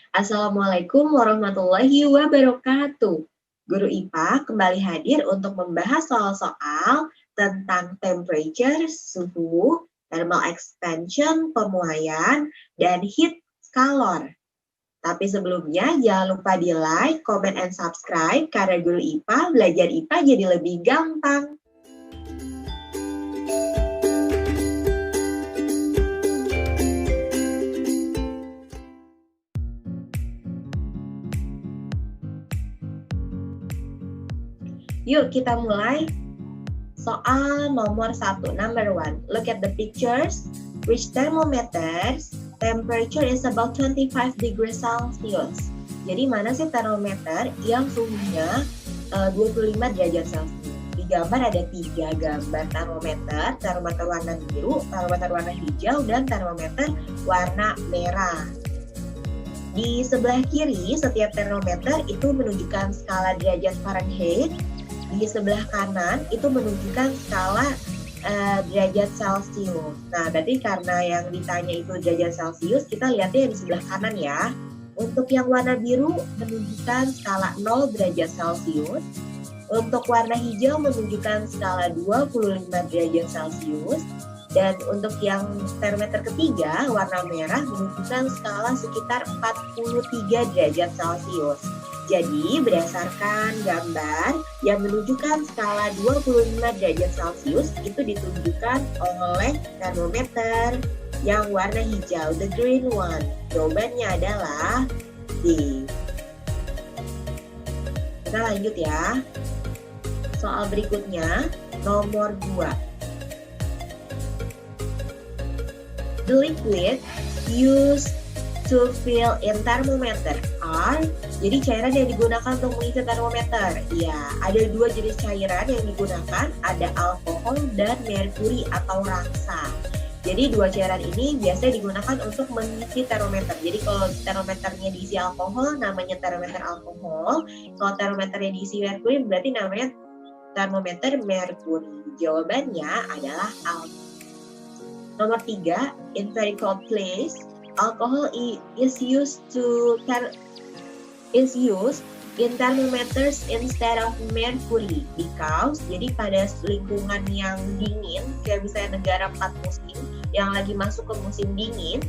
Assalamualaikum warahmatullahi wabarakatuh. Guru IPA kembali hadir untuk membahas soal-soal tentang temperature, suhu, thermal expansion, pemuaian, dan heat calor. Tapi sebelumnya jangan lupa di like, comment, and subscribe karena Guru IPA belajar IPA jadi lebih gampang. Yuk kita mulai. Soal nomor 1, number 1. Look at the pictures. Which thermometers temperature is about 25 degrees Celsius. Jadi mana sih termometer yang suhunya 25 derajat Celsius? Di gambar ada 3 gambar termometer. Termometer warna biru, termometer warna hijau, dan termometer warna merah. Di sebelah kiri setiap termometer itu menunjukkan skala derajat Fahrenheit. Di sebelah kanan itu menunjukkan skala derajat Celcius. Nah, berarti karena yang ditanya itu derajat Celcius, kita lihatnya di sebelah kanan ya. Untuk yang warna biru menunjukkan skala 0 derajat Celcius. Untuk warna hijau menunjukkan skala 25 derajat Celcius. Dan untuk yang termometer ketiga, warna merah menunjukkan skala sekitar 43 derajat Celcius. Jadi, berdasarkan gambar yang menunjukkan skala 25 derajat Celcius itu ditunjukkan oleh termometer yang warna hijau, the green one. Jawabannya adalah D. Kita lanjut ya. Soal berikutnya, nomor 2. The liquid used to fill in thermometer are, jadi cairan yang digunakan untuk mengisi termometer. Ya, ada 2 jenis cairan yang digunakan, ada alkohol dan merkuri atau raksa. Jadi 2 cairan ini biasanya digunakan untuk mengisi termometer. Jadi kalau termometernya diisi alkohol, namanya termometer alkohol. Kalau termometernya diisi merkuri, berarti namanya termometer merkuri. Jawabannya adalah alkohol. Nomor 3, in very cold place, alcohol is used in thermometers instead of mercury because, jadi pada lingkungan yang dingin, kayak misalnya negara 4 musim yang lagi masuk ke musim dingin,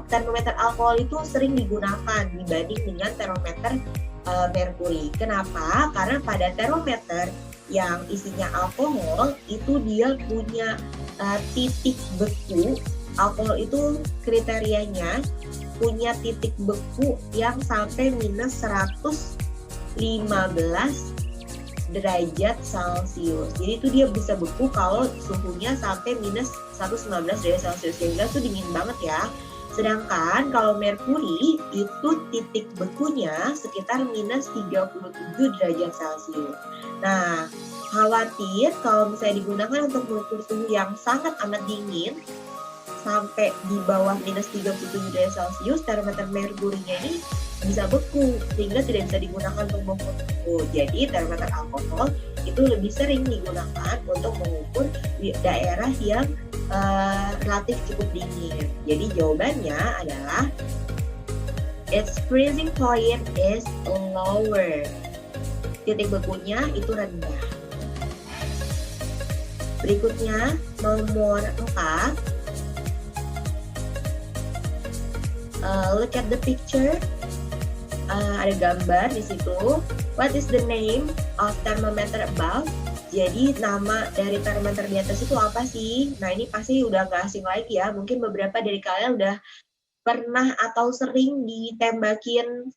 termometer alkohol itu sering digunakan dibanding dengan termometer merkuri. Kenapa? Karena pada termometer yang isinya alkohol itu dia punya titik beku. Alkohol itu kriterianya punya titik beku yang sampai minus 115 derajat Celcius. Jadi itu dia bisa beku kalau suhunya sampai minus 119 derajat Celcius. Yang jelas itu dingin banget ya. Sedangkan kalau merkuri itu titik bekunya sekitar minus 37 derajat Celcius. Nah, khawatir kalau misalnya digunakan untuk mengukur suhu yang sangat amat dingin, sampai di bawah minus 37 derajat Celcius, termometer merkurinya ini bisa beku, sehingga tidak bisa digunakan untuk mengukur suhu. Jadi termometer alkohol itu lebih sering digunakan untuk mengukur di daerah yang relatif cukup dingin. Jadi jawabannya adalah its freezing point is lower. Titik bekunya itu rendah. Berikutnya nomor 4. Look at the picture. Ada gambar di situ. What is the name of thermometer above? Jadi nama dari termometer di atas itu apa sih? Nah, ini pasti udah gak asing lagi ya. Mungkin beberapa dari kalian udah pernah atau sering ditembakin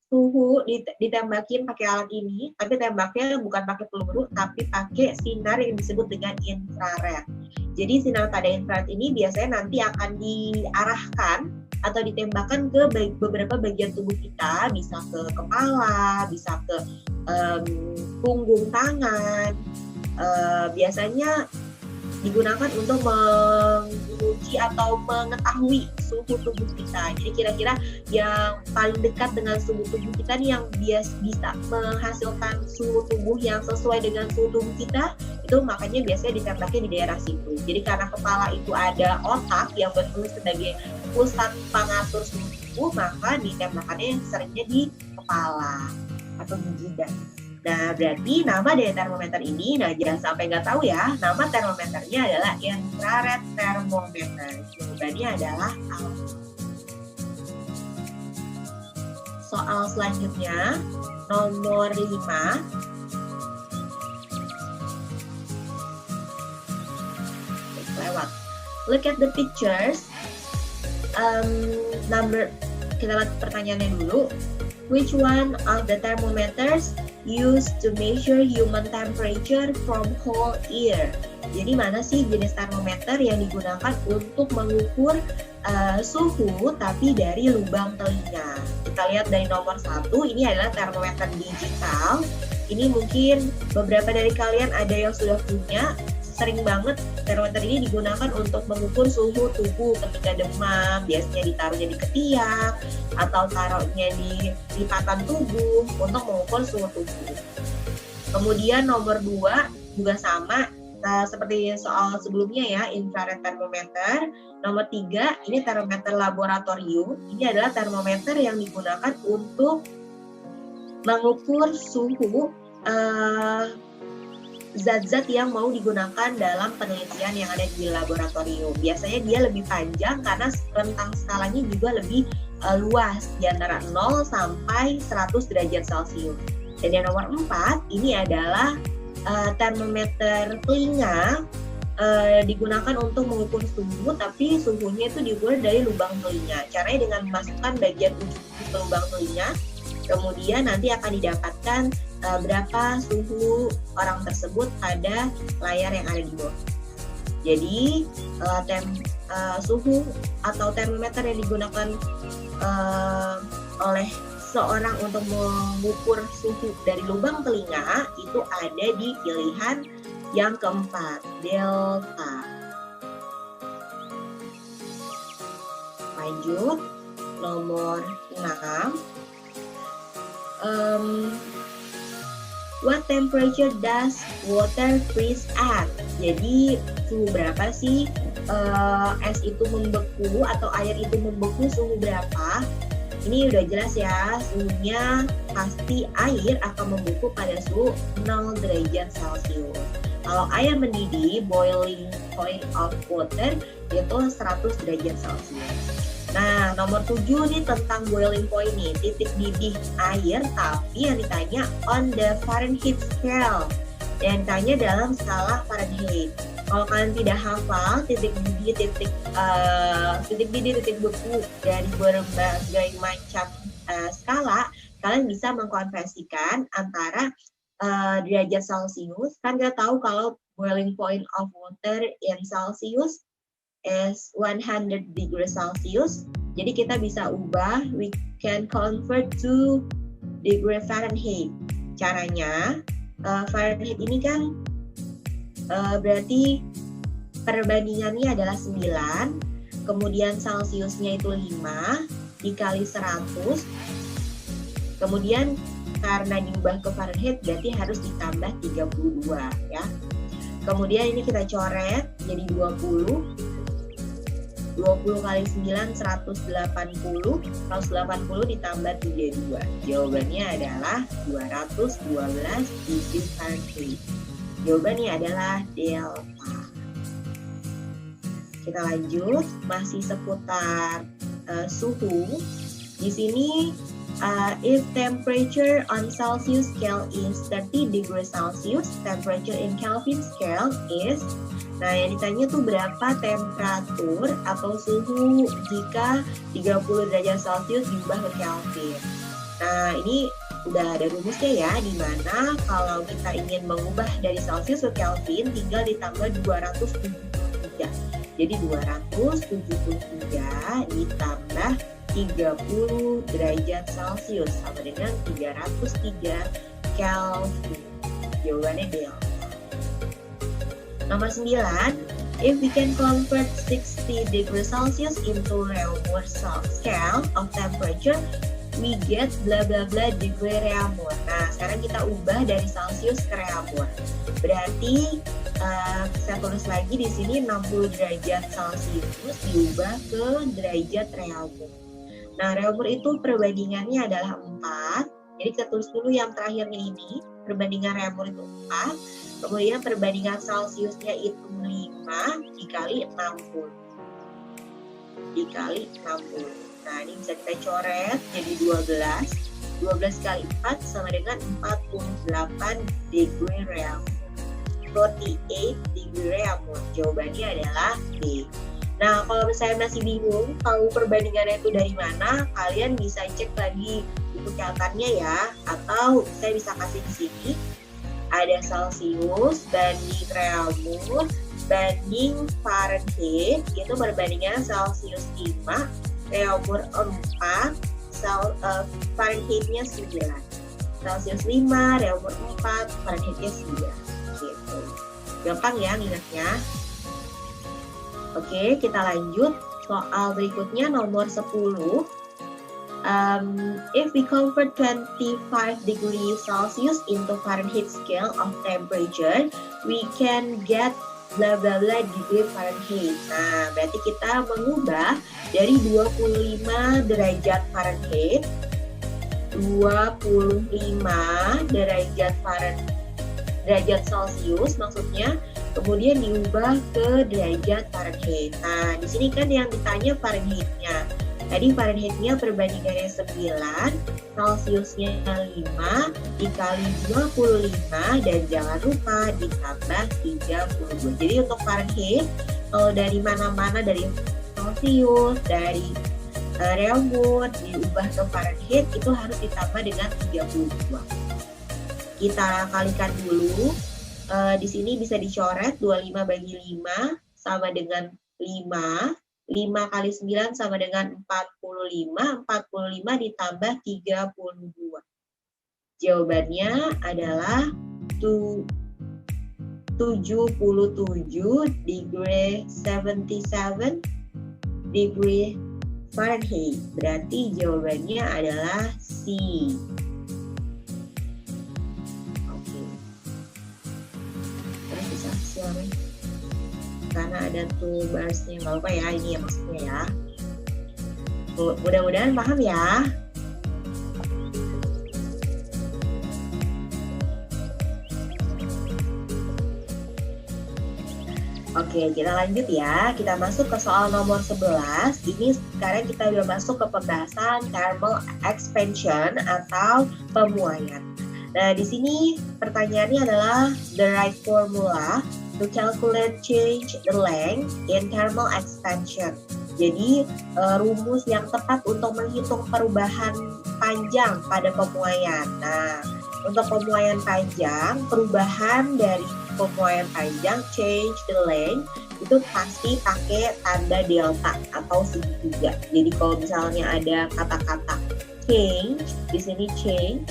suhu, ditembakin pakai alat ini, tapi tembaknya bukan pakai peluru, tapi pakai sinar yang disebut dengan infrared. Jadi sinar pada infrared ini biasanya nanti akan diarahkan atau ditembakkan ke beberapa bagian tubuh kita, bisa ke kepala, bisa ke punggung tangan. Biasanya digunakan untuk menguji atau mengetahui suhu tubuh kita. Jadi kira-kira yang paling dekat dengan suhu tubuh kita nih yang bisa menghasilkan suhu tubuh yang sesuai dengan suhu tubuh kita, itu makanya biasanya ditembaknya di daerah situ. Jadi karena kepala itu ada otak yang berfungsi sebagai mengukus tanpa ngatur suhu, maka ditembakkannya seringnya di kepala atau di jidat. Nah, berarti nama dari termometer ini, nah jangan sampai nggak tahu ya, nama termometernya adalah infrared thermometer. Jawabannya adalah A. Soal selanjutnya, nomor 5. Lewat. Look at the pictures. Kita lihat pertanyaannya dulu. Which one of the thermometers used to measure human temperature from whole ear? Jadi mana sih jenis termometer yang digunakan untuk mengukur suhu tapi dari lubang telinga? Kita lihat dari nomor 1, ini adalah termometer digital. Ini mungkin beberapa dari kalian ada yang sudah punya. Sering banget termometer ini digunakan untuk mengukur suhu tubuh ketika demam, biasanya ditaruhnya di ketiak atau taruhnya di lipatan tubuh untuk mengukur suhu tubuh. Kemudian nomor 2 juga sama seperti soal sebelumnya ya, infrared thermometer. Nomor 3, ini termometer laboratorium. Ini adalah termometer yang digunakan untuk mengukur suhu zat-zat yang mau digunakan dalam penelitian yang ada di laboratorium. Biasanya dia lebih panjang karena rentang skalanya juga lebih luas, di antara 0 sampai 100 derajat Celcius. Dan yang nomor 4, ini adalah termometer telinga, digunakan untuk mengukur suhu, tapi suhunya itu diukur dari lubang telinga. Caranya dengan memasukkan bagian ujung ke lubang telinga, kemudian nanti akan didapatkan berapa suhu orang tersebut pada layar yang ada di bawah. Jadi suhu atau termometer yang digunakan oleh seorang untuk mengukur suhu dari lubang telinga itu ada di pilihan yang keempat, delta. Lanjut, nomor 6. What temperature does water freeze at? Jadi suhu berapa sih es itu membeku atau air itu membeku, suhu berapa? Ini udah jelas ya, suhunya pasti air akan membeku pada suhu 0 derajat Celcius. Kalau air mendidih, boiling point of water itu 100 derajat Celcius. Nah, nomor 7 nih tentang boiling point nih, titik didih air, tapi yang ditanya on the Fahrenheit scale. Yang ditanya dalam skala Fahrenheit. Kalau kalian tidak hafal titik didih, titik beku dari berbagai macam skala, kalian bisa mengkonversikan antara derajat Celcius. Kan kita tahu kalau boiling point of water in Celsius is 100 degrees Celsius. Jadi kita bisa ubah, we can convert to degree Fahrenheit. Caranya, Fahrenheit ini kan berarti perbandingannya adalah 9, kemudian Celsiusnya itu 5 dikali 100, kemudian karena diubah ke Fahrenheit berarti harus ditambah 32 ya. Kemudian ini kita coret jadi 20 kali 9, 180. 180 ditambah 32. Jawabannya adalah 212 degree Fahrenheit. Jawabannya adalah delta. Kita lanjut, masih seputar suhu. Di sini, if temperature on Celsius scale is 30 degrees Celsius, temperature in Kelvin scale is. Nah, yang ditanya tuh berapa temperatur atau suhu jika 30 derajat Celcius diubah ke Kelvin. Nah, ini udah ada rumusnya ya, di mana kalau kita ingin mengubah dari Celsius ke Kelvin tinggal ditambah 273. Jadi 273 ditambah 30 derajat Celcius sama dengan 303 Kelvin. Jawabannya delta. Nomor 9, if we can convert 60 degrees Celsius into Reaumur scale of temperature, we get bla bla bla degree Reaumur. Nah, sekarang kita ubah dari Celsius ke Reaumur. Berarti saya tulis lagi di sini 60 derajat Celcius diubah ke derajat Reaumur. Nah, Reaumur itu perbandingannya adalah 4. Jadi kita tulis dulu yang terakhirnya ini, perbandingan Reaumur itu 4. Kemudian perbandingan Celciusnya itu 5 dikali 60. Dikali 60. Nah, ini bisa kita coret jadi 12. 12 kali 4 sama dengan 48 degree Reaumur. 48 degree Reaumur. Jawabannya adalah B. Nah, kalau misalnya masih bingung tahu perbandingannya itu dari mana, kalian bisa cek lagi buku catatannya ya, atau saya bisa kasih di sini. Ada Celcius banding Reaumur banding Fahrenheit, itu perbandingan Celcius 5, Reaumur 4, Fahrenheitnya 9. Celcius 5, Reaumur 4, Fahrenheitnya 9. Gitu. Gampang ya ingatnya. Oke, kita lanjut. Soal berikutnya nomor 10. If we convert 25 degrees Celsius into Fahrenheit scale of temperature, we can get bla bla bla degree Fahrenheit. Nah, berarti kita mengubah dari 25 derajat Fahrenheit, 25 derajat Celcius maksudnya, kemudian diubah ke derajat Fahrenheit. Nah, di sini kan yang ditanya Fahrenheitnya. Tadi Fahrenheitnya perbandingannya 9, Celciusnya 5, dikali 25, dan jangan lupa ditambah 32. Jadi untuk Fahrenheit, kalau dari mana-mana, dari Celcius, dari Reaumur, diubah ke Fahrenheit, itu harus ditambah dengan 32. Kita kalikan dulu. Di sini bisa dicoret 25 bagi 5 sama dengan 5. 5 kali 9 sama dengan 45. 45 ditambah 32. Jawabannya adalah 77 degree 77 degree Fahrenheit. Berarti jawabannya adalah C. Karena ada toolbarsnya, nggak apa ya, ini ya maksudnya ya. Mudah-mudahan paham ya. Oke, kita lanjut ya. Kita masuk ke soal nomor 11. Ini sekarang kita udah masuk ke pembahasan thermal expansion atau pemuaian. Nah, di sini pertanyaannya adalah the right formula to calculate change the length in thermal expansion. Jadi rumus yang tepat untuk menghitung perubahan panjang pada pemuaian. Nah, untuk pemuaian panjang, perubahan dari pemuaian panjang change the length itu pasti pakai tanda delta atau segitiga. Jadi kalau misalnya ada kata-kata change, di sini change,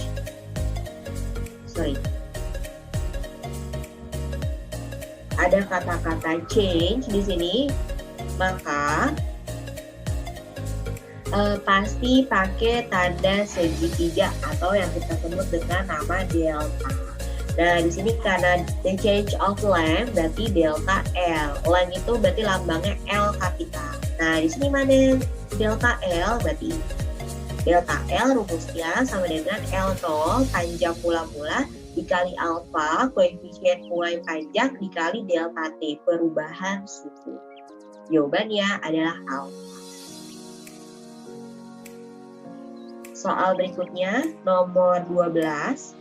ada kata-kata change di sini, maka pasti pakai tanda segitiga atau yang kita sebut dengan nama delta. Nah, di sini karena the change of length berarti delta L. Length itu berarti lambangnya L kapital. Nah, di sini mana delta L? Berarti delta L rumusnya sama dengan L0 panjang mula-mula dikali alfa, koefisien mulai panjang, dikali delta T, perubahan suhu. Jawabannya adalah alfa. Soal berikutnya, nomor 12.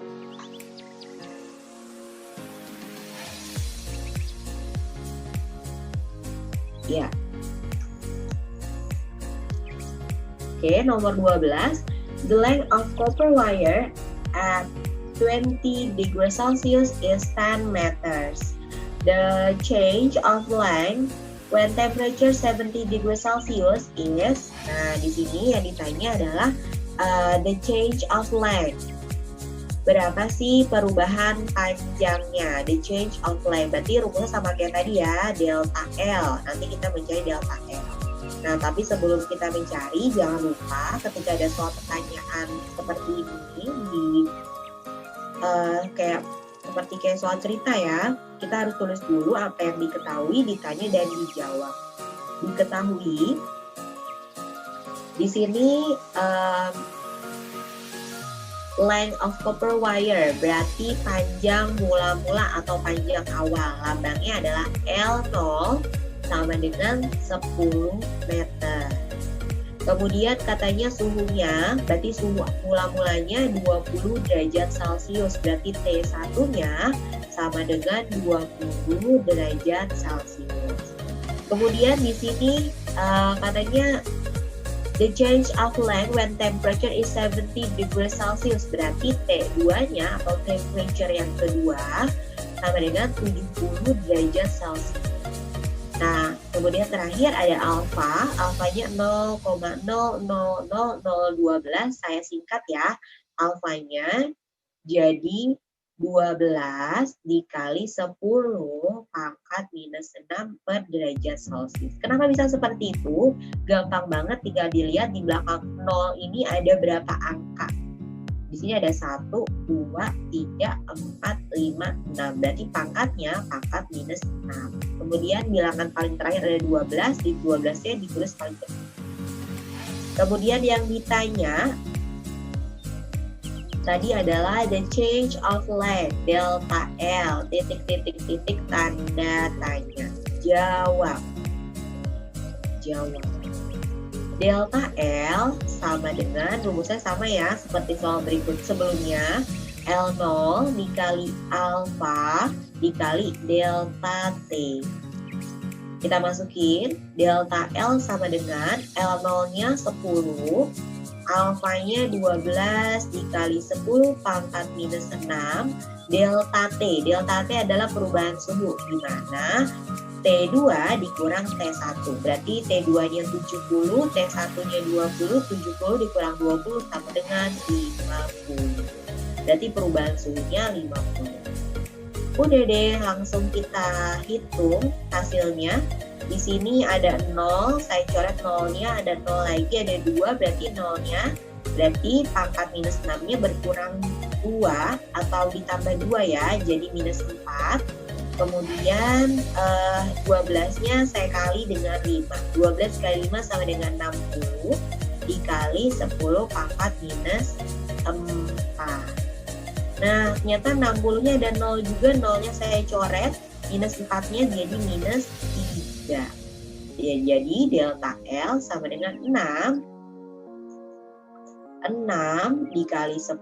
Ya. Oke, nomor 12. The length of copper wire at 20 degrees Celsius is 10 meters. The change of length when temperature 70 degrees Celsius is, nah di sini yang ditanya adalah the change of length. Berapa sih perubahan panjangnya? The change of length. Berarti rumusnya sama kayak tadi ya, delta L. Nanti kita mencari delta L. Nah, tapi sebelum kita mencari, jangan lupa ketika ada suatu pertanyaan seperti ini di kayak seperti kayak soal cerita ya. Kita harus tulis dulu apa yang diketahui, ditanya dan dijawab. Diketahui di sini length of copper wire berarti panjang mula-mula atau panjang awal. Lambangnya adalah L0 sama dengan 10 meter. Kemudian katanya suhunya, berarti suhu mula-mulanya 20 derajat Celcius, berarti T1-nya sama dengan 20 derajat Celcius. Kemudian di sini katanya the change of length when temperature is 70 degrees Celsius, berarti T2-nya atau temperature yang kedua sama dengan 70 derajat Celcius. Nah, kemudian terakhir ada alfa, alfanya 0,000012, saya singkat ya, alfanya jadi 12 dikali 10 pangkat minus 6 per derajat Celcius. Kenapa bisa seperti itu? Gampang banget, tinggal dilihat di belakang 0 ini ada berapa angka. Di sini ada 1, 2, 3, 4, 5, 6. Berarti pangkatnya pangkat minus 6. Kemudian bilangan paling terakhir ada 12, di 12-nya ditulis paling depan. Kemudian yang ditanya tadi adalah the change of length, delta L, titik tanda tanya. Jawab. Delta L sama dengan, rumusnya sama ya, seperti soal berikut sebelumnya. L0 dikali alfa dikali delta T. Kita masukin, delta L sama dengan L0-nya 10, alfanya 12 dikali 10 pangkat minus 6, delta T. Delta T adalah perubahan suhu, di mana T2 dikurang T1. Berarti T2-nya 70, T1-nya 20, 70 dikurang 20 sama dengan 50. Berarti perubahan suhunya 50. Udah deh, langsung kita hitung hasilnya. Di sini ada 0, saya coret 0-nya, ada 0 lagi, ada 2, berarti 0-nya. Berarti pangkat minus 6-nya berkurang 2 atau ditambah 2 ya, jadi minus 4. Kemudian 12-nya saya kali dengan 5. 12 kali 5 sama dengan 60 dikali 10 pangkat minus 4. Nah, ternyata 60-nya ada 0 juga, 0-nya saya coret, minus 4-nya jadi minus 3. Ya, jadi delta L sama dengan 6 dikali 10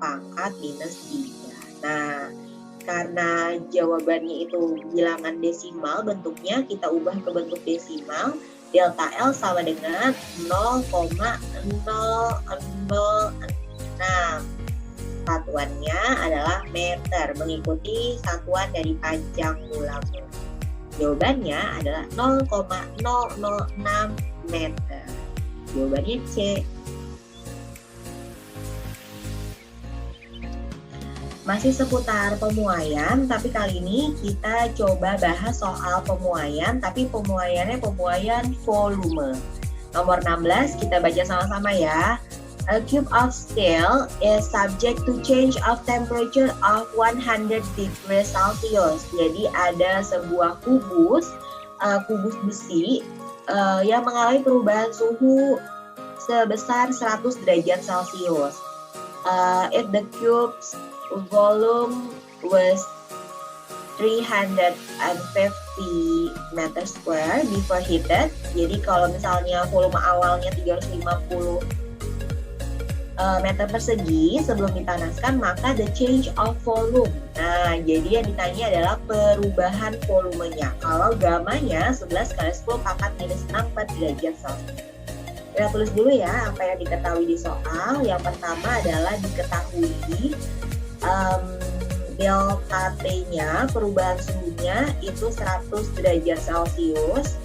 pangkat minus 3. Nah, karena jawabannya itu bilangan desimal bentuknya, kita ubah ke bentuk desimal. Delta L sama dengan 0,0006. Satuannya adalah meter, mengikuti satuan dari panjang mula-mula. Jawabannya adalah 0,006 meter. Jawabannya C. Masih seputar pemuaian, tapi kali ini kita coba bahas soal pemuaian, tapi pemuaiannya pemuaian volume. Nomor 16 kita baca sama-sama ya. A cube of steel is subject to change of temperature of 100 degrees Celsius. Jadi ada sebuah kubus besi yang mengalami perubahan suhu sebesar 100 derajat Celcius. If the cube's volume was 350 meter square before heated. Jadi kalau misalnya volume awalnya 350 meter persegi sebelum dipanaskan, maka the change of volume. Nah, jadi yang ditanya adalah perubahan volumenya. Kalau gamanya 11 kali 10 pangkat minus 6 per derajat Celcius. Kita tulis dulu ya apa yang diketahui di soal. Yang pertama adalah diketahui delta T-nya, perubahan suhunya itu 100 derajat Celcius.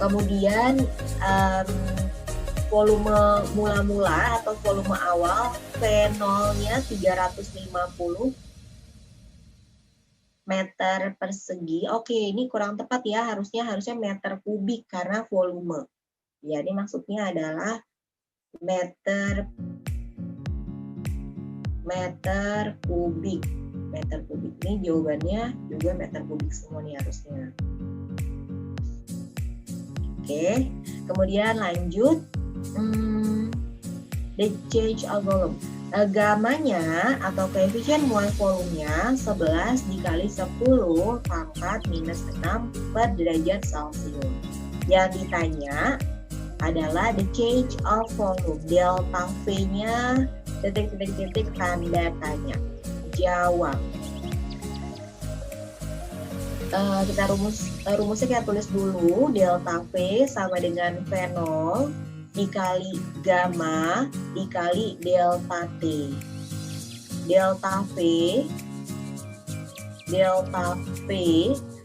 Kemudian volume mula-mula atau volume awal V0-nya 350 meter persegi. Oke, ini kurang tepat ya, harusnya meter kubik karena volume. Jadi maksudnya adalah meter meter kubik. Meter kubik ini jawabannya juga meter kubik semua nih harusnya. Oke, kemudian lanjut. The change of volume. Gamanya atau koefisien muat volumenya 11 dikali 10 pangkat minus 6 per derajat Celcius. Yang ditanya adalah the change of volume. Delta V-nya titik-titik tanda tanya. Jawab. Kita rumusnya kita tulis dulu. Delta V sama dengan V0 dikali gamma dikali delta T. Delta V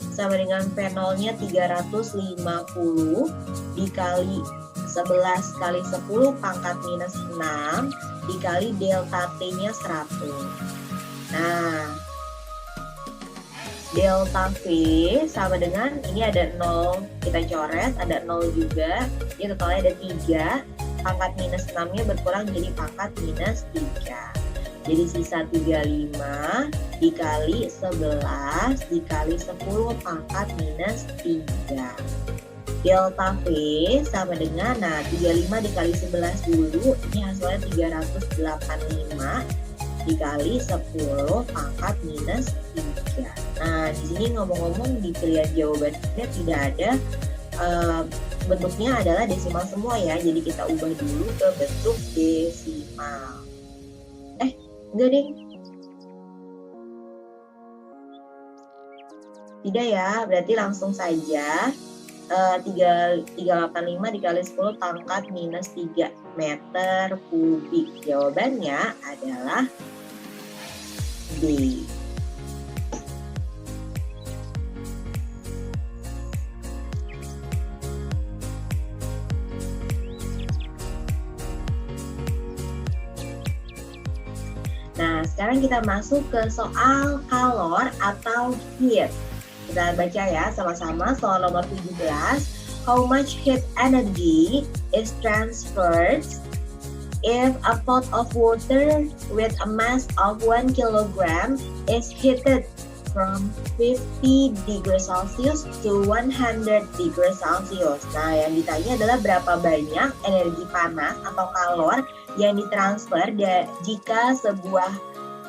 sama dengan V0-nya 350 dikali 11 kali 10 pangkat minus 6 dikali delta T-nya 100. Nah, delta V sama dengan, ini ada 0, kita coret, ada 0 juga, ya totalnya ada 3, pangkat minus 6-nya berkurang jadi pangkat minus 3. Jadi sisa 35 dikali 11 dikali 10 pangkat minus 3. Delta V sama dengan, nah 35 dikali 11 dulu, ini hasilnya 385 dikali 10 pangkat minus 3. Nah, di sini ngomong-ngomong di pilihan jawabannya tidak ada bentuknya adalah desimal semua ya. Jadi kita ubah dulu ke bentuk desimal. Enggak deh. Tidak ya, berarti langsung saja 385 dikali 10 pangkat minus 3 meter kubik. Jawabannya adalah B. Nah, sekarang kita masuk ke soal kalor atau heat. Kita baca ya sama-sama soal nomor 17. How much heat energy is transferred if a pot of water with a mass of 1 kilogram is heated from 50 degrees Celsius to 100 degrees Celsius. Nah, yang ditanya adalah berapa banyak energi panas atau kalor yang ditransfer jika sebuah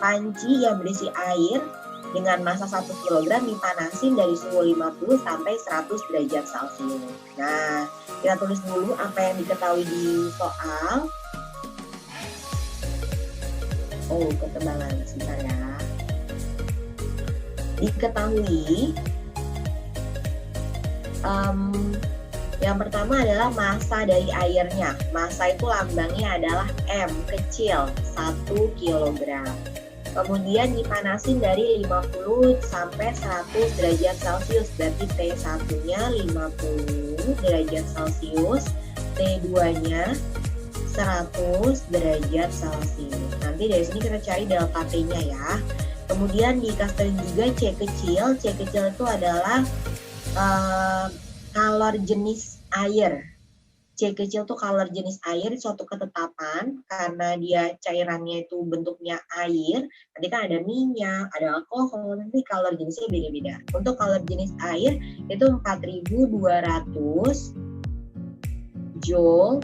panci yang berisi air dengan massa 1 kg dipanasin dari suhu 50 sampai 100 derajat Celcius. Nah, kita tulis dulu apa yang diketahui di soal. Oh, ketebalan sebentar ya. Diketahui yang pertama adalah massa dari airnya. Massa itu lambangnya adalah M kecil, 1 kg. Kemudian dipanasin dari 50 sampai 100 derajat Celcius. Berarti T1-nya 50 derajat Celcius, T2-nya 100 derajat Celcius. Nanti dari sini kita cari delta T-nya ya. Kemudian dikasih juga C kecil. C kecil itu adalah kalor jenis air. C kecil itu kalor jenis air, suatu ketetapan karena dia cairannya itu bentuknya air. Nanti kan ada minyak, ada alkohol, nanti kalor jenisnya beda-beda. Untuk kalor jenis air itu 4.200 joule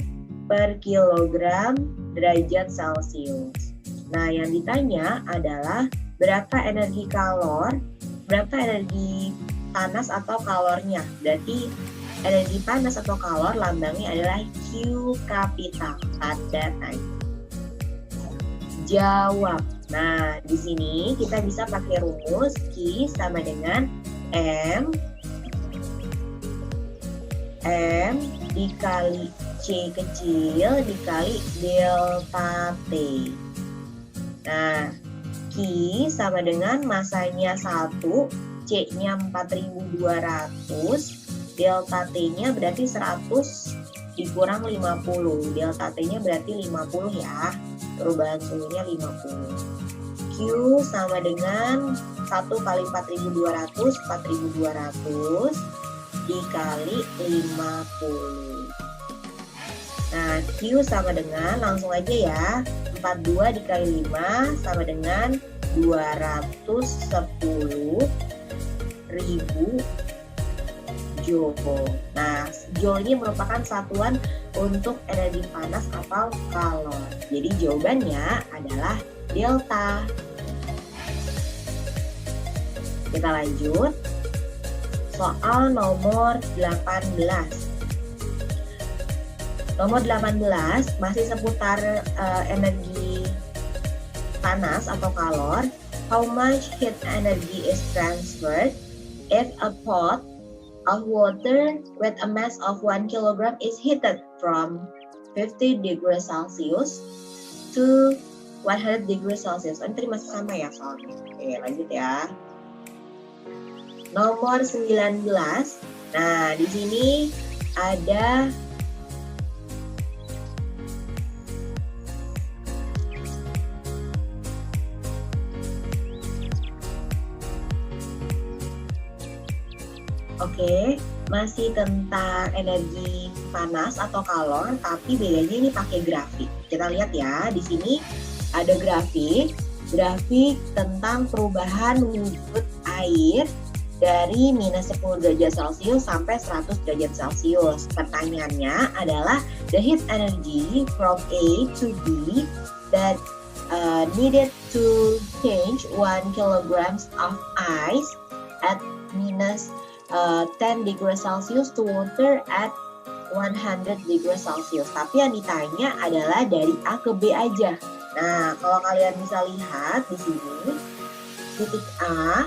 per kilogram derajat Celcius. Nah, yang ditanya adalah berapa energi panas atau kalornya. Berarti energi panas atau kalor lambangnya adalah Q kapital, tanda tanya. Jawab. Nah, di sini kita bisa pakai rumus Q sama dengan M dikali C kecil dikali delta T. Nah, Q sama dengan masanya 1, C-nya 4.200, delta T-nya berarti 100 dikurang 50. Delta T-nya berarti 50 ya. Perubahan suhunya 50. Q sama dengan 1 kali 4.200, 4.200 dikali 50. Nah, Q sama dengan, langsung aja ya, 42 dikali 5 sama dengan 210.000 joule. Nah, joule ini merupakan satuan untuk energi panas atau kalor. Jadi jawabannya adalah delta. Kita lanjut. Soal nomor 18. Nomor 18 masih seputar energi panas atau kalor. How much heat energy is transferred if a pot of water with a mass of 1 kilogram is heated from 50 degrees Celsius to 100 degrees Celsius? Ini masih sama ya soalnya. Oke, lanjut ya. Nomor 19. Nah, di sini ada Oke, masih tentang energi panas atau kalor, tapi bedanya ini pakai grafik. Kita lihat ya, di sini ada grafik tentang perubahan wujud air dari minus 10 derajat Celcius sampai 100 derajat Celcius. Pertanyaannya adalah the heat energy from A to B that needed to change 1 kilograms of ice at minus 10 degrees Celsius to water at 100 degrees Celsius. Tapi yang ditanya adalah dari A ke B aja. Nah, kalau kalian bisa lihat di sini, titik A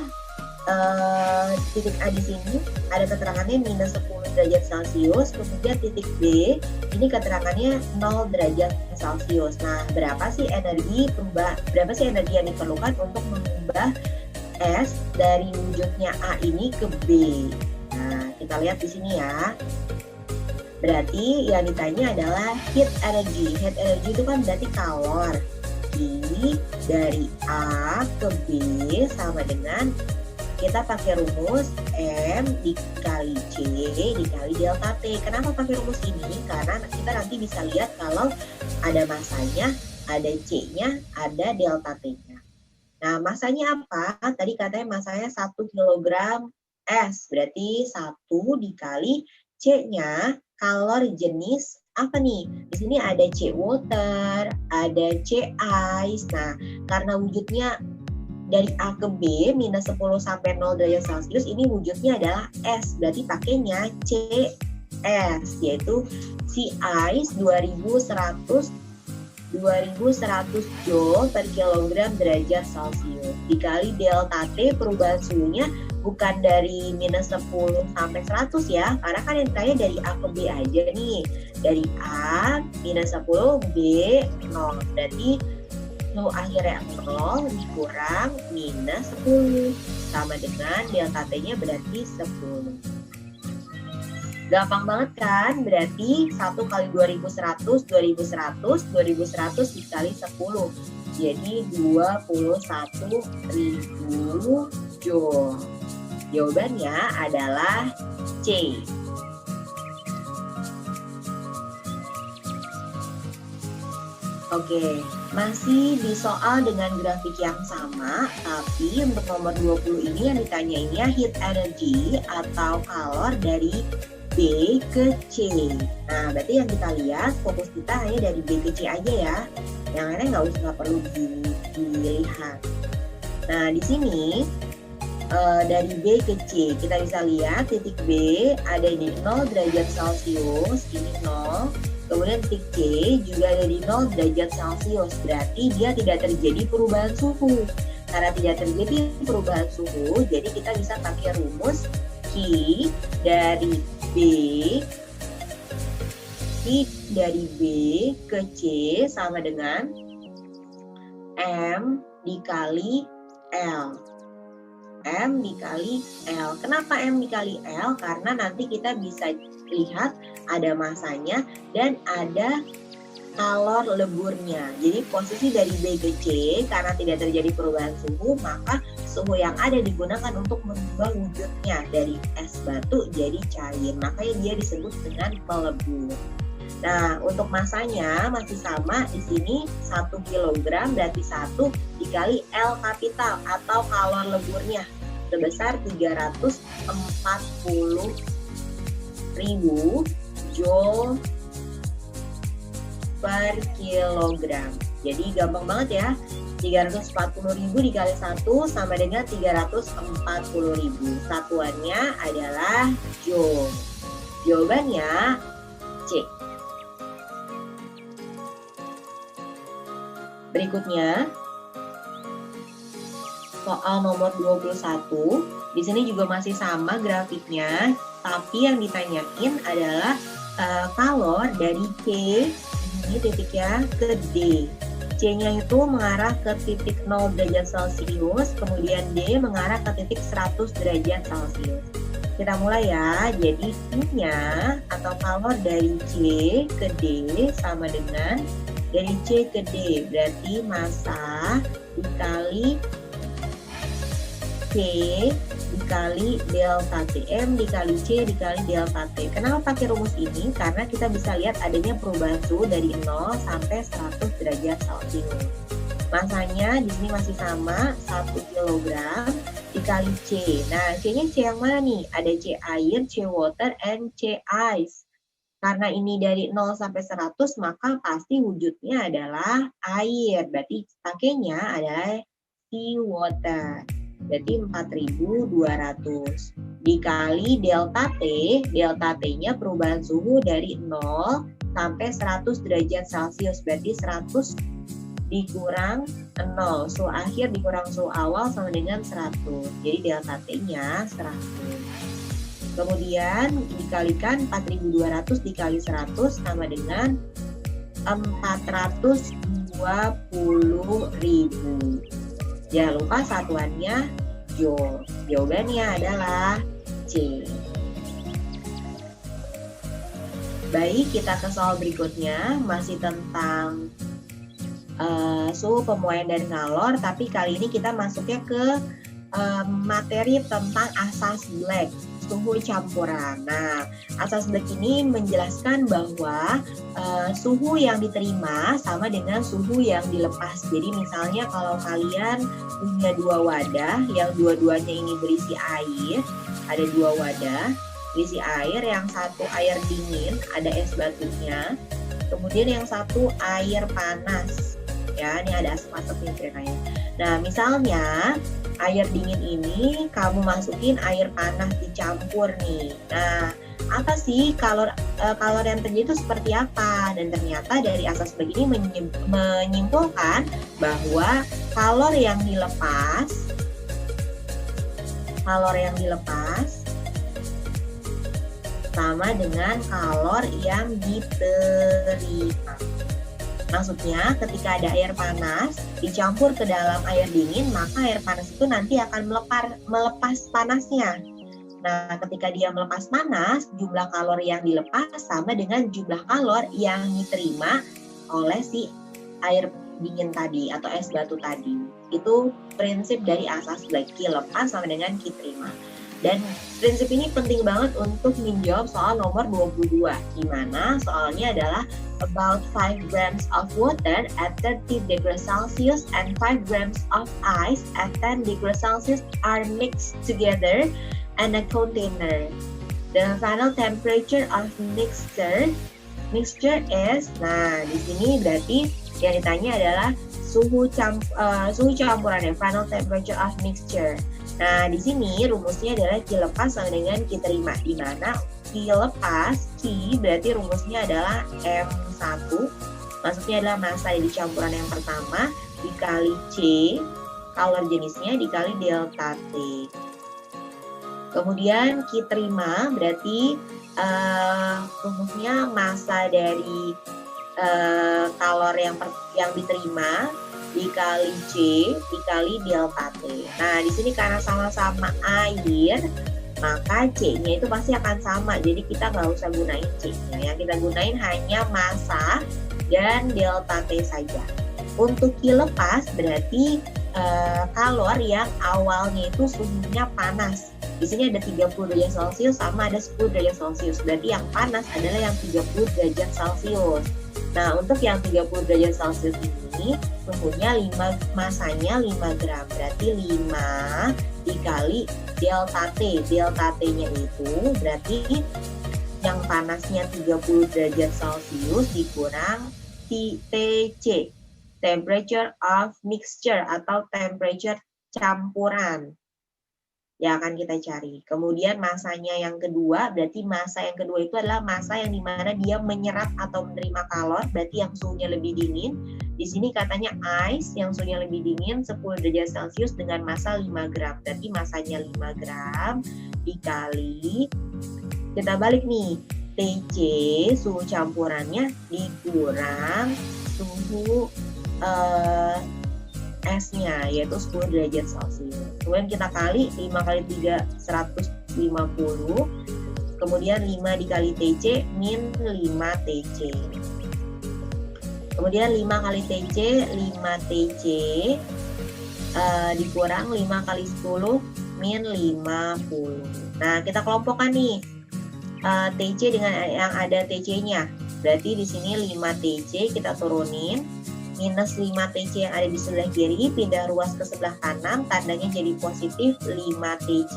di sini ada keterangannya minus 10 derajat Celcius, kemudian titik B ini keterangannya 0 derajat Celcius. Nah, berapa sih energi yang diperlukan untuk mengubah S dari wujudnya A ini ke B? Nah, kita lihat di sini ya. Berarti yang ditanya adalah heat energy. Heat energy itu kan berarti kalor. Jadi dari A ke B sama dengan kita pakai rumus M dikali C dikali delta T. Kenapa pakai rumus ini? Karena kita nanti bisa lihat kalau ada masanya, ada C-nya, ada delta T-nya. Nah, masanya apa? Tadi katanya masanya 1 kg S. Berarti 1 dikali C-nya kalor jenis apa nih? Di sini ada C water, ada C ice. Nah, karena wujudnya dari A ke B minus 10 sampai 0 derajat Celcius, ini wujudnya adalah S. Berarti pakainya CS, yaitu C ice 2100 joule per kilogram derajat Celcius dikali delta T, perubahan suhunya bukan dari minus 10 sampai 100 ya, karena kan yang ditanya dari A ke B aja nih. Dari A minus 10, B 0, berarti suhu akhirnya 0 dikurang minus 10 sama dengan delta T-nya berarti 10. Gampang banget kan? Berarti 1 kali 2100 dikali 10. Jadi 21.000 joule. Jawabannya adalah C. Oke, masih di soal dengan grafik yang sama, tapi untuk nomor 20 ini yang ditanyainnya heat energy atau kalor dari B ke C. Nah, berarti yang kita lihat fokus kita hanya dari B ke C aja ya. Yang lainnya nggak perlu dilihat. Nah, di sini dari B ke C kita bisa lihat titik B ada di 0 derajat Celcius, ini 0. Kemudian titik C juga ada di 0 derajat Celcius. Berarti dia tidak terjadi perubahan suhu. Karena tidak terjadi perubahan suhu, jadi kita bisa pakai rumus Q dari B ke C sama dengan M dikali L. M dikali L. Kenapa M dikali L? Karena nanti kita bisa lihat ada masanya dan ada kalor leburnya. Jadi posisi dari B ke C karena tidak terjadi perubahan suhu, maka suhu yang ada digunakan untuk mengubah wujudnya dari es batu jadi cair. Makanya dia disebut dengan melebur. Nah, untuk masanya masih sama. Di sini 1 kg berarti 1 dikali L kapital atau kalor leburnya sebesar 340.000 joule per kilogram. Jadi gampang banget ya. 340.000 dikali 1 sama dengan 340.000. Satuannya adalah joule. Jawabannya C. Berikutnya, soal nomor 21. Di sini juga masih sama grafiknya, tapi yang ditanyain adalah kalor dari C, ini titiknya, ke D. C-nya itu mengarah ke titik 0 derajat Celcius, kemudian D mengarah ke titik 100 derajat Celcius. Kita mulai ya, jadi Q-nya atau kalor dari C ke D sama dengan dari C ke D, berarti massa dikali C dikali delta T, M dikali C dikali delta T. Kenapa pakai rumus ini? Karena kita bisa lihat adanya perubahan suhu dari 0 sampai 100 derajat Celcius. Masanya di sini masih sama, 1 kg dikali C. Nah, C-nya C yang mana nih? Ada C air, C water, and C ice. Karena ini dari 0 sampai 100, maka pasti wujudnya adalah air. Berarti pakainya adalah sea water. Berarti 4.200. Dikali delta T. Delta T-nya perubahan suhu dari 0 sampai 100 derajat Celcius. Berarti 100 dikurang 0. Suhu akhir dikurang suhu awal sama dengan 100. Jadi delta T-nya 100. Kemudian dikalikan 4.200 dikali 100 sama dengan 420.000. Jangan lupa satuannya joule. Jawabannya adalah C. Baik, kita ke soal berikutnya. Masih tentang suhu, pemuaian, dan kalor. Tapi kali ini kita masuknya ke materi tentang asas Black, suhu campuran. Nah, asas Black ini menjelaskan bahwa suhu yang diterima sama dengan suhu yang dilepas. Jadi misalnya kalau kalian punya 2 wadah yang dua-duanya ini berisi air, ada 2 wadah berisi air, yang satu air dingin, ada es batunya, kemudian yang satu air panas. Ya, ini ada asap-asap nih ceritanya. Nah, misalnya air dingin ini kamu masukin air panas dicampur nih. Nah, apa sih kalor yang terjadi itu seperti apa? Dan ternyata dari asas Black ini menyimpulkan bahwa kalor yang dilepas sama dengan kalor yang diterima. Maksudnya ketika ada air panas dicampur ke dalam air dingin, maka air panas itu nanti akan melepas panasnya. Nah, ketika dia melepas panas, jumlah kalor yang dilepas sama dengan jumlah kalor yang diterima oleh si air dingin tadi atau es batu tadi. Itu prinsip dari asas Black, Q lepas sama dengan Q terima. Dan prinsip ini penting banget untuk menjawab soal nomor 22, di mana soalnya adalah about 5 grams of water at 30 degrees Celsius and 5 grams of ice at 10 degrees Celsius are mixed together in a container. The final temperature of mixture is, nah di sini berarti yang ditanya adalah suhu campurannya, final temperature of mixture. Nah, di sini rumusnya adalah Q lepas sama dengan Q terima, di mana Q lepas, Q berarti rumusnya adalah M1, maksudnya adalah massa dari campuran yang pertama, dikali C, kalor jenisnya, dikali delta T. Kemudian Q terima berarti rumusnya massa dari kalor yang diterima, dikali C dikali delta T. Nah, di sini karena sama-sama air, maka C-nya itu pasti akan sama. Jadi kita nggak usah gunain C-nya. Yang kita gunain hanya massa dan delta T saja. Untuk Q lepas berarti kalor yang awalnya itu suhunya panas. Di sini ada 30 derajat Celcius sama ada 10 derajat Celcius. Berarti yang panas adalah yang 30 derajat Celcius. Nah, untuk yang 30 derajat Celcius ini suhunya masanya 5 gram. Berarti 5 dikali delta T. Delta T-nya itu berarti yang panasnya 30 derajat Celcius dikurang TC, temperature of mixture atau temperature campuran. Yang akan kita cari. Kemudian masanya yang kedua, berarti massa yang kedua itu adalah massa yang dimana dia menyerap atau menerima kalor, berarti yang suhunya lebih dingin. Di sini katanya ice yang suhunya lebih dingin 10 derajat Celcius dengan massa 5 gram. Berarti massanya 5 gram dikali, kita balik nih, TC suhu campurannya dikurang suhu S-nya yaitu 10 derajat Celcius. Kemudian kita kali 5 kali 3 150. Kemudian 5 dikali TC min 5 TC. Kemudian 5 kali TC 5 TC dikurang 5 kali 10 min 50. Nah, kita kelompokkan nih TC dengan yang ada TC-nya. Berarti di sini 5 TC kita turunin, minus 5 TC yang ada di sebelah kiri, pindah ruas ke sebelah kanan, tandanya jadi positif 5 TC.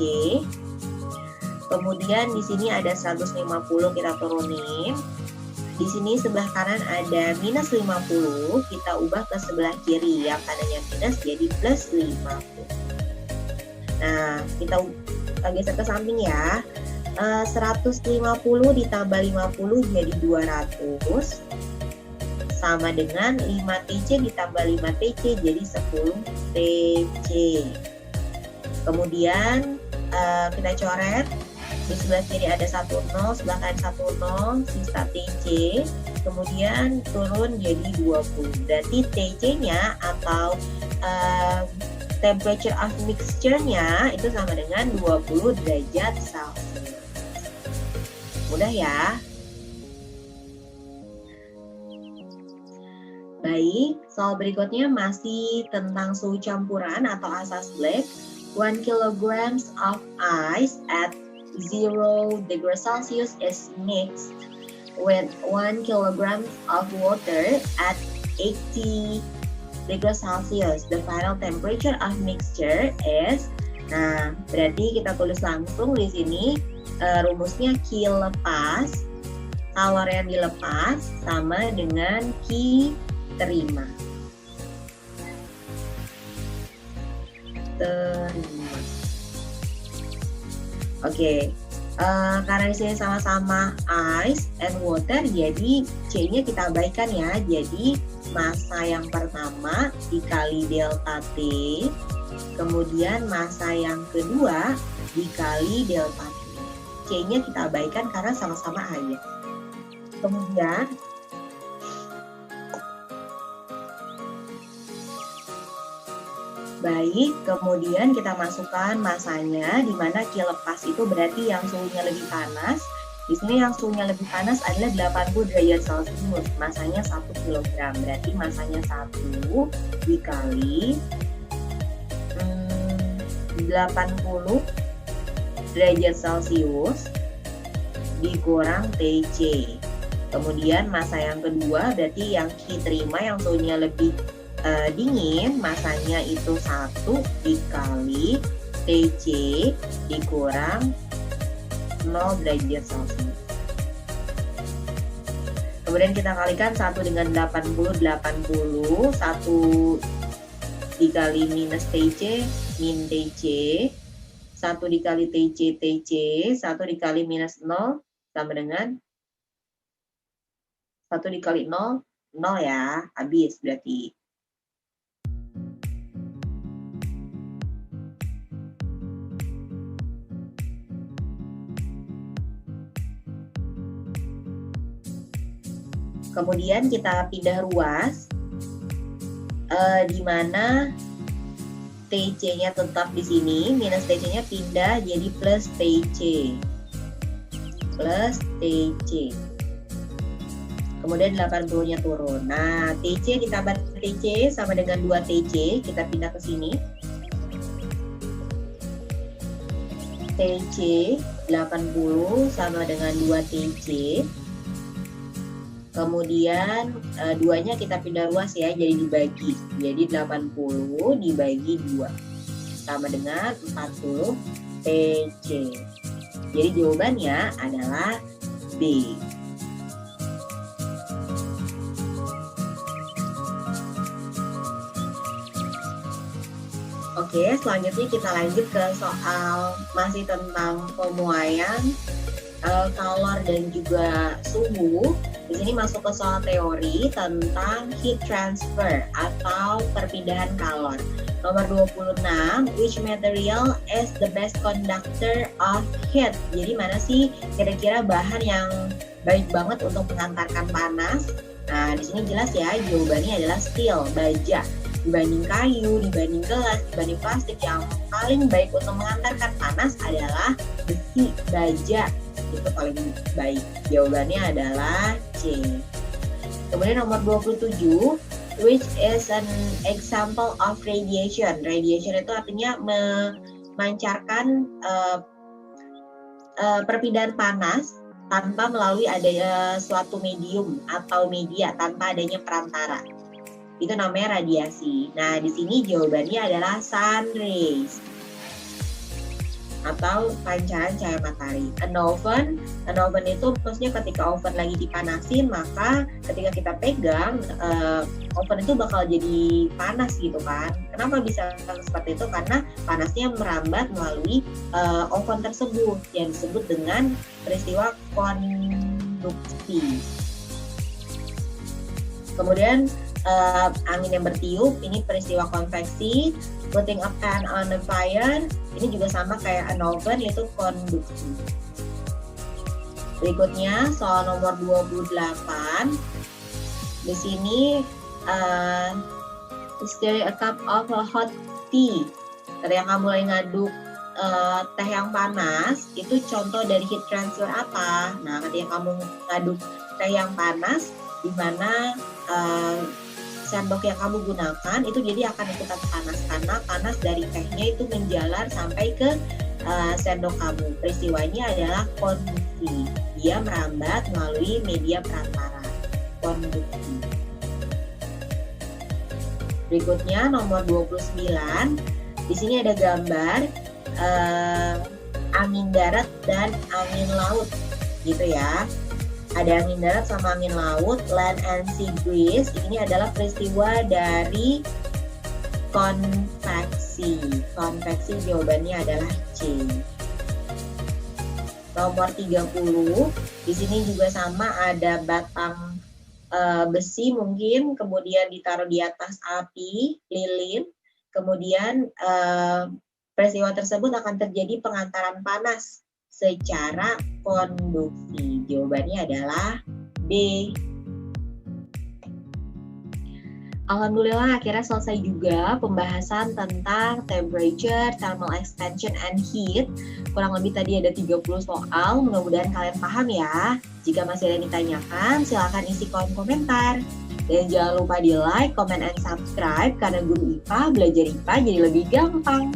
Kemudian di sini ada 150 kita turunin. Di sini sebelah kanan ada minus 50, kita ubah ke sebelah kiri, yang kanannya minus jadi plus 50. Nah, kita geser ke samping ya. 150 ditambah 50 jadi 200. Sama dengan 5 TC ditambah 5 TC jadi 10 TC. Kemudian kita coret, di sebelah kiri ada 10, sebelah kanan 10, sisa TC, kemudian turun jadi 20. Berarti TC-nya atau temperature of mixture-nya itu sama dengan 20 derajat Celcius. Mudah ya. Baik, soal berikutnya masih tentang suhu campuran atau asas Black. 1 kg of ice at 0 degrees Celsius is mixed with 1 kg of water at 80 degrees Celsius. The final temperature of mixture is, nah berarti kita tulis langsung di sini rumusnya Q lepas, kalor yang dilepas sama dengan Q terima. Oke, karena di sini sama-sama ice and water, jadi C-nya kita abaikan ya. Jadi massa yang pertama dikali delta T, kemudian massa yang kedua dikali delta T. C-nya kita abaikan karena sama-sama air. Kemudian baik, kemudian kita masukkan masanya, di mana Q lepas itu berarti yang suhunya lebih panas. Di sini yang suhunya lebih panas adalah 80 derajat Celcius, masanya 1 kg. Berarti masanya 1 dikali 80 derajat Celcius dikurang TC. Kemudian massa yang kedua berarti yang Q terima yang suhunya lebih dingin, masanya itu 1 dikali TC dikurang 0 derajat Celcius. Kemudian kita kalikan 1 dengan 80, 1 dikali minus TC, min TC, 1 dikali TC, TC, 1 dikali minus 0 sama dengan 1 dikali 0, 0 ya, habis berarti. Kemudian kita pindah ruas, di mana TC-nya tetap di sini, minus TC-nya pindah jadi plus TC. Plus TC. Kemudian 80-nya turun. Nah, TC ditambah TC sama dengan 2 TC, kita pindah ke sini. TC, 80 sama dengan 2 TC. Kemudian duanya kita pindah ruas ya, jadi dibagi. Jadi 80 dibagi 2 sama dengan 40 TC. Jadi jawabannya adalah B. Oke, selanjutnya kita lanjut ke soal masih tentang pemuaian, kalor dan juga suhu. Di sini masuk ke soal teori tentang heat transfer atau perpindahan kalor. Nomor 26, which material is the best conductor of heat? Jadi mana sih kira-kira bahan yang baik banget untuk mengantarkan panas? Nah, di sini jelas ya, jawabannya adalah steel, baja. Dibanding kayu, dibanding gelas, dibanding plastik, yang paling baik untuk mengantarkan panas adalah besi, baja. Itu paling baik. Jawabannya adalah C. Kemudian nomor 27, which is an example of radiation. Radiation itu artinya memancarkan perpindahan panas tanpa melalui adanya suatu medium atau media, tanpa adanya perantara. Itu namanya radiasi. Nah, di sini jawabannya adalah sun rays atau pancaran cahaya matahari. An oven itu maksudnya ketika oven lagi dipanasin, maka ketika kita pegang oven itu bakal jadi panas gitu kan. Kenapa bisa seperti itu? Karena panasnya merambat melalui oven tersebut yang disebut dengan peristiwa konduksi. Kemudian angin yang bertiup, ini peristiwa konveksi. Putting a pan on the fire, ini juga sama kayak an oven, yaitu konduksi. Berikutnya soal nomor 28. Di sini stir a cup of hot tea. Ketika kamu mulai ngaduk teh yang panas, itu contoh dari heat transfer apa? Nah, ketika kamu ngaduk teh yang panas, di mana sendok yang kamu gunakan itu jadi akan ikutan panas karena panas dari tehnya itu menjalar sampai ke sendok kamu. Peristiwanya adalah konduksi. Dia merambat melalui media perantara. Konduksi. Berikutnya nomor 29. Di sini ada gambar angin darat dan angin laut gitu ya. Ada angin darat sama angin laut, land and sea breeze. Ini adalah peristiwa dari konveksi. Konveksi jawabannya adalah C. Nomor 30, di sini juga sama, ada batang besi mungkin, kemudian ditaruh di atas api lilin. Kemudian peristiwa tersebut akan terjadi pengantaran panas secara konduksi. Jawabannya adalah B. Alhamdulillah akhirnya selesai juga pembahasan tentang temperature, thermal expansion, and heat. Kurang lebih tadi ada 30 soal, mudah-mudahan kalian paham ya. Jika masih ada yang ditanyakan, silahkan isi kolom komentar. Dan jangan lupa di like, comment, and subscribe karena guru IPA belajar IPA jadi lebih gampang.